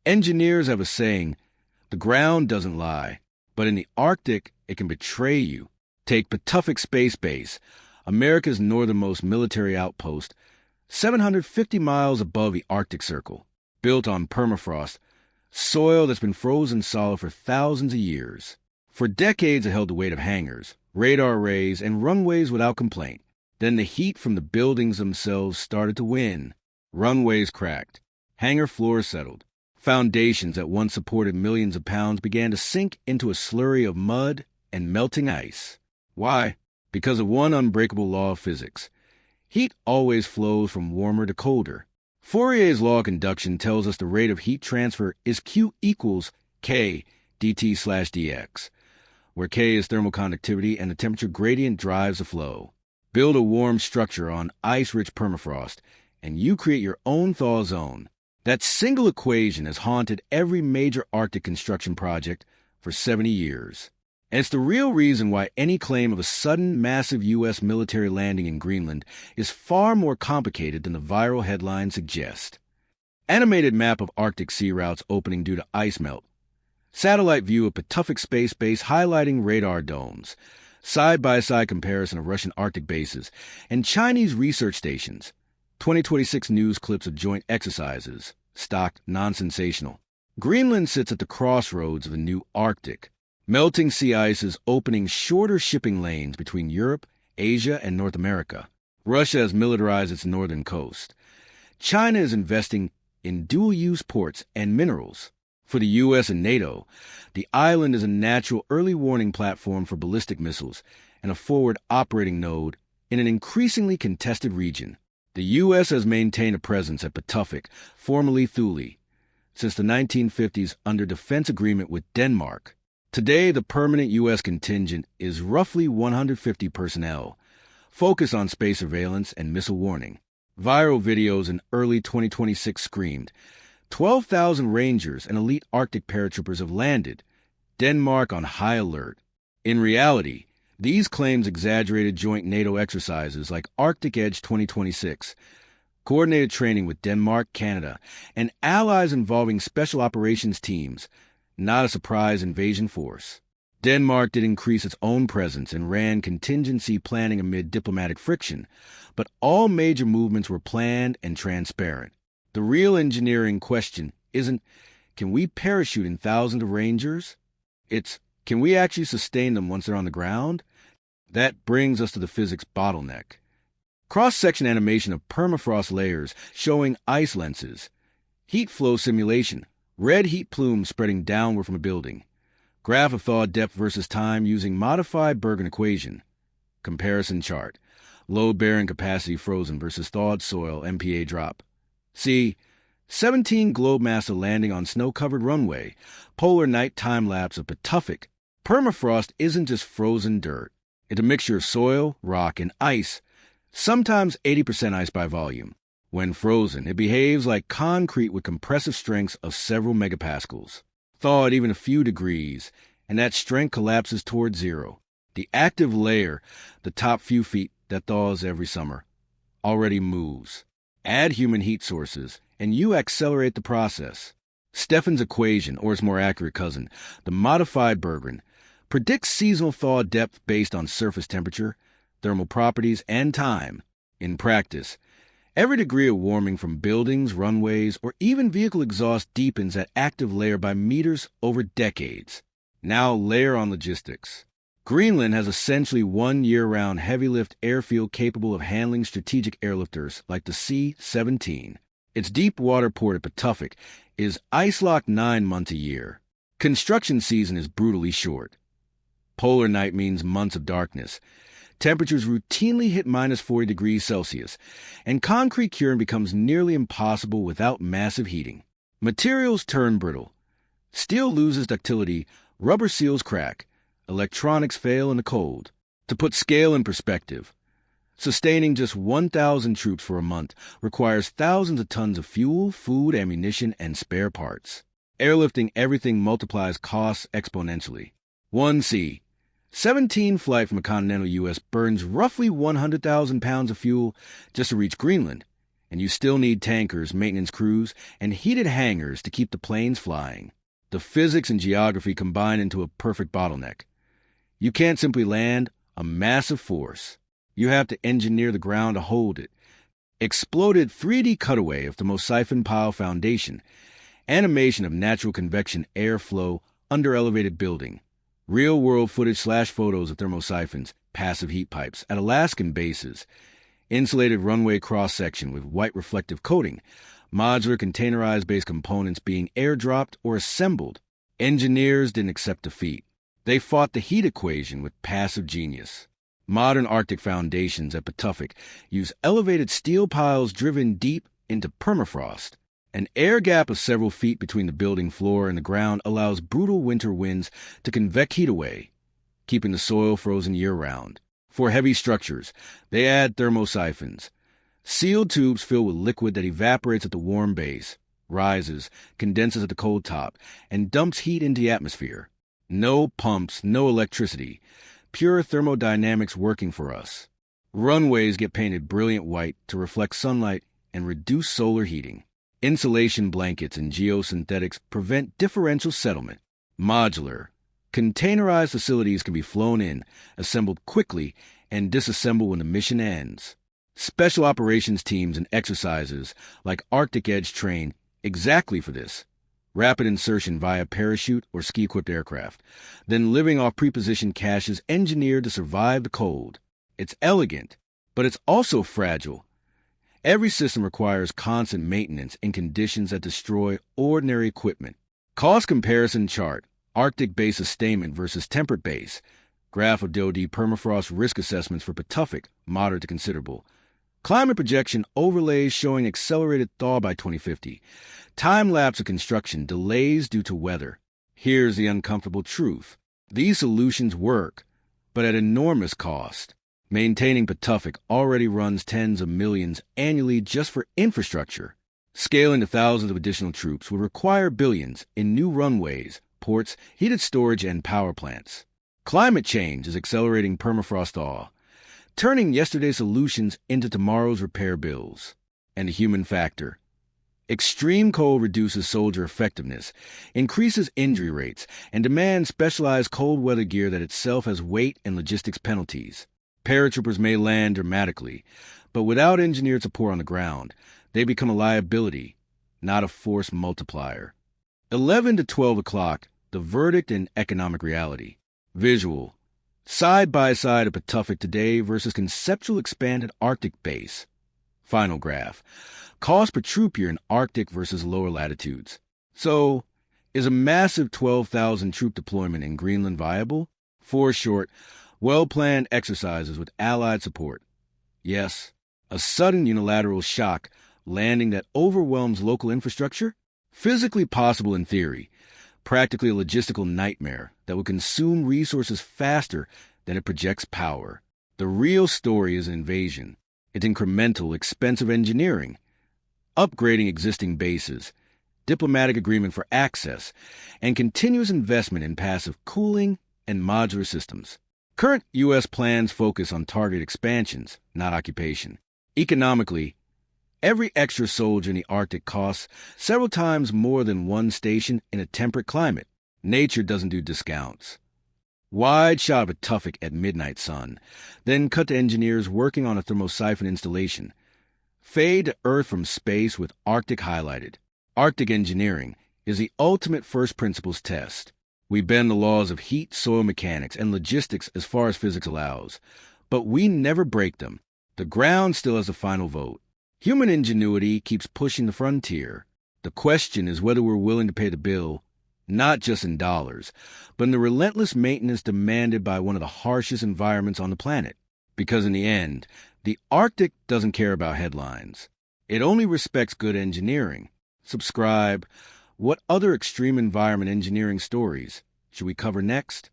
Engineers have a saying, the ground doesn't lie, but in the Arctic, it can betray you. Take Pituffik Space Base, America's northernmost military outpost, 750 miles above the Arctic Circle, built on permafrost, soil that's been frozen solid for thousands of years. For decades, it held the weight of hangars, radar arrays, and runways without complaint. Then the heat from the buildings themselves started to win. Runways cracked, hangar floors settled. Foundations that once supported millions of pounds began to sink into a slurry of mud and melting ice. Why? Because of one unbreakable law of physics. Heat always flows from warmer to colder. Fourier's law of conduction tells us the rate of heat transfer is Q equals K dt/dx, where K is thermal conductivity and the temperature gradient drives the flow. Build a warm structure on ice-rich permafrost, and you create your own thaw zone. That single equation has haunted every major Arctic construction project for 70 years. And it's the real reason why any claim of a sudden, massive U.S. military landing in Greenland is far more complicated than the viral headlines suggest. Animated map of Arctic sea routes opening due to ice melt. Satellite view of Pituffik Space Base highlighting radar domes. Side-by-side comparison of Russian Arctic bases and Chinese research stations. 2026 news clips of joint exercises. Stock, non-sensational. Greenland sits at the crossroads of the new Arctic. Melting sea ice is opening shorter shipping lanes between Europe, Asia, and North America. Russia has militarized its northern coast. China is investing in dual-use ports and minerals. For the US and NATO, the island is a natural early warning platform for ballistic missiles and a forward operating node in an increasingly contested region. The U.S. has maintained a presence at Pituffik, formerly Thule, since the 1950s under defense agreement with Denmark. Today, the permanent U.S. contingent is roughly 150 personnel, focused on space surveillance and missile warning. Viral videos in early 2026 screamed, 12,000 Rangers and elite Arctic paratroopers have landed, Denmark on high alert. In reality, these claims exaggerated joint NATO exercises like Arctic Edge 2026, coordinated training with Denmark, Canada, and allies involving special operations teams, not a surprise invasion force. Denmark did increase its own presence and ran contingency planning amid diplomatic friction, but all major movements were planned and transparent. The real engineering question isn't, can we parachute in thousands of Rangers? It's, can we actually sustain them once they're on the ground? That brings us to the physics bottleneck. Cross-section animation of permafrost layers showing ice lenses. Heat flow simulation. Red heat plumes spreading downward from a building. Graph of thaw depth versus time using modified Bergen equation. Comparison chart. Load bearing capacity frozen versus thawed soil MPa drop. See, 17 Globemaster landing on snow-covered runway. Polar night time-lapse of Pituffik. Permafrost isn't just frozen dirt. It's a mixture of soil, rock, and ice, sometimes 80% ice by volume. When frozen, it behaves like concrete with compressive strengths of several megapascals. Thaw at even a few degrees, and that strength collapses toward zero. The active layer, the top few feet that thaws every summer, already moves. Add human heat sources, and you accelerate the process. Stephan's equation, or its more accurate cousin, the modified Bergen, predicts seasonal thaw depth based on surface temperature, thermal properties, and time. In practice, every degree of warming from buildings, runways, or even vehicle exhaust deepens that active layer by meters over decades. Now layer on logistics. Greenland has essentially one year-round heavy-lift airfield capable of handling strategic airlifters like the C-17. Its deep-water port at Pituffik is ice-locked 9 months a year. Construction season is brutally short. Polar night means months of darkness. Temperatures routinely hit minus 40 degrees Celsius, and concrete curing becomes nearly impossible without massive heating. Materials turn brittle. Steel loses ductility, rubber seals crack, electronics fail in the cold. To put scale in perspective, sustaining just 1,000 troops for a month requires thousands of tons of fuel, food, ammunition, and spare parts. Airlifting everything multiplies costs exponentially. 1C. 17 flight from the continental U.S. burns roughly 100,000 pounds of fuel just to reach Greenland, And you still need tankers, maintenance crews, and heated hangars to keep the planes flying. The physics and geography combine into a perfect bottleneck. You can't simply land a massive force. You have to engineer the ground to hold it. Exploded 3D cutaway of thermosyphon pile foundation, animation of natural convection airflow under elevated building, real-world footage/photos of thermosyphons, passive heat pipes at Alaskan bases, insulated runway cross-section with white reflective coating, modular containerized base components being airdropped or assembled. Engineers didn't accept defeat. They fought the heat equation with passive genius. Modern Arctic foundations at Pituffik use elevated steel piles driven deep into permafrost. An air gap of several feet between the building floor and the ground allows brutal winter winds to convect heat away, keeping the soil frozen year-round. For heavy structures, they add thermosyphons, sealed tubes filled with liquid that evaporates at the warm base, rises, condenses at the cold top, and dumps heat into the atmosphere. No pumps, no electricity. Pure thermodynamics working for us. Runways get painted brilliant white to reflect sunlight and reduce solar heating. Insulation blankets and geosynthetics prevent differential settlement. Modular. Containerized facilities can be flown in, assembled quickly, and disassembled when the mission ends. Special operations teams and exercises like Arctic Edge train exactly for this. Rapid insertion via parachute or ski-equipped aircraft, then living off prepositioned caches engineered to survive the cold. It's elegant, but it's also fragile. Every system requires constant maintenance in conditions that destroy ordinary equipment. Cost comparison chart, Arctic base sustainment versus temperate base. Graph of DoD permafrost risk assessments for Pituffik, moderate to considerable. Climate projection overlays showing accelerated thaw by 2050. Time-lapse of construction, delays due to weather. Here's the uncomfortable truth. These solutions work, but at enormous cost. Maintaining Pituffik already runs tens of millions annually just for infrastructure. Scaling to thousands of additional troops would require billions in new runways, ports, heated storage, and power plants. Climate change is accelerating permafrost thaw, turning yesterday's solutions into tomorrow's repair bills. And the human factor. Extreme cold reduces soldier effectiveness, increases injury rates, and demands specialized cold weather gear that itself has weight and logistics penalties. Paratroopers may land dramatically, but without engineered support on the ground, they become a liability, not a force multiplier. 11 to 12 o'clock, the verdict in economic reality. Visual. Side by side of Pituffik today versus conceptual expanded Arctic base. Final graph. Cost per troop year in Arctic versus lower latitudes. So, is a massive 12,000 troop deployment in Greenland viable? 4 short, well-planned exercises with Allied support. Yes, a sudden unilateral shock landing that overwhelms local infrastructure? Physically possible in theory. Practically a logistical nightmare that will consume resources faster than it projects power. The real story is an invasion. It's incremental, expensive engineering, upgrading existing bases, diplomatic agreement for access, and continuous investment in passive cooling and modular systems. Current U.S. plans focus on target expansions, not occupation. Economically, every extra soldier in the Arctic costs several times more than one station in a temperate climate. Nature doesn't do discounts. Wide shot of Pituffik at midnight sun, then cut to engineers working on a thermosyphon installation. Fade to Earth from space with Arctic highlighted. Arctic engineering is the ultimate first principles test. We bend the laws of heat, soil mechanics, and logistics as far as physics allows, but we never break them. The ground still has the final vote. Human ingenuity keeps pushing the frontier. The question is whether we're willing to pay the bill, not just in dollars, but in the relentless maintenance demanded by one of the harshest environments on the planet. Because in the end, the Arctic doesn't care about headlines. It only respects good engineering. Subscribe. What other extreme environment engineering stories should we cover next?